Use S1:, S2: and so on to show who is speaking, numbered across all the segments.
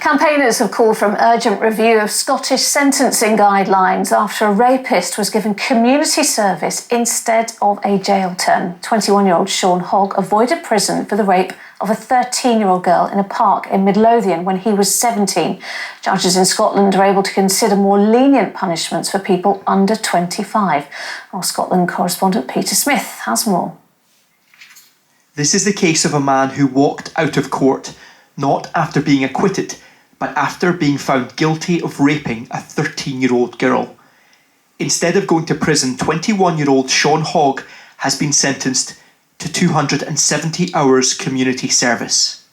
S1: Campaigners have called for an urgent review of Scottish sentencing guidelines after a rapist was given community service instead of a jail term. 21-year-old Sean Hogg avoided prison for the rape of a 13-year-old girl in a park in Midlothian when he was 17. Judges in Scotland are able to consider more lenient punishments for people under 25. Our Scotland correspondent Peter Smith has more.
S2: This is the case of a man who walked out of court, not after being acquitted, but after being found guilty of raping a 13-year-old girl. Instead of going to prison, 21-year-old Sean Hogg has been sentenced to 270 hours community service.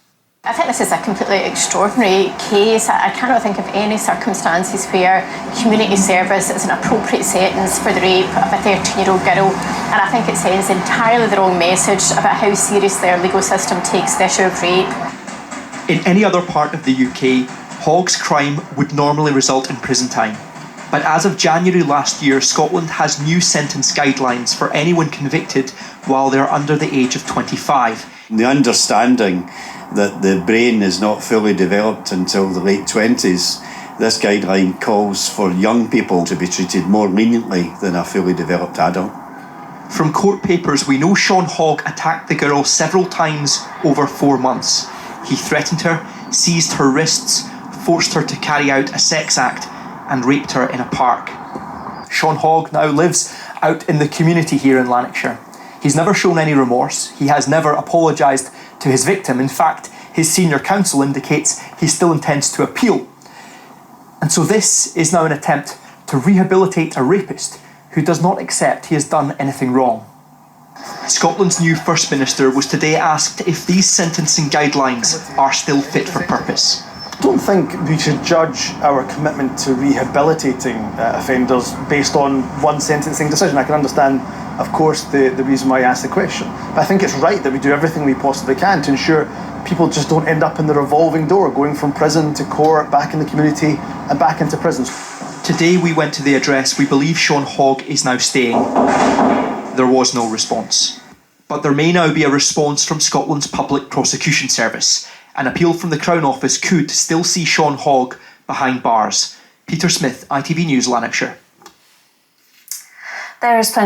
S3: I think this is a completely extraordinary case. I cannot think of any circumstances where community service is an appropriate sentence for the rape of a 13-year-old girl, and I think it sends entirely the wrong message about how seriously our legal system takes the issue of rape.
S2: In any other part of the UK, Hogg's crime would normally result in prison time. But as of January last year, Scotland has new sentence guidelines for anyone convicted while they're under the age of 25.
S4: The understanding that the brain is not fully developed until the late 20s, this guideline calls for young people to be treated more leniently than a fully developed adult.
S2: From court papers, we know Sean Hogg attacked the girl several times over 4 months. He threatened her, seized her wrists, forced her to carry out a sex act and raped her in a park. Sean Hogg now lives out in the community here in Lanarkshire. He's never shown any remorse. He has never apologised to his victim. In fact, his senior counsel indicates he still intends to appeal. And so this is now an attempt to rehabilitate a rapist who does not accept he has done anything wrong. Scotland's new First Minister was today asked if these sentencing guidelines are still fit for purpose.
S5: I don't think we should judge our commitment to rehabilitating offenders based on one sentencing decision. I can understand, of course, the reason why you asked the question. But I think it's right that we do everything we possibly can to ensure people just don't end up in the revolving door, going from prison to court, back in the community and back into prison.
S2: Today we went to the address we believe Sean Hogg is now staying. There was no response. But there may now be a response from Scotland's Public Prosecution Service. An appeal from the Crown Office could still see Sean Hogg behind bars. Peter Smith, ITV News, Lanarkshire.
S1: There is plenty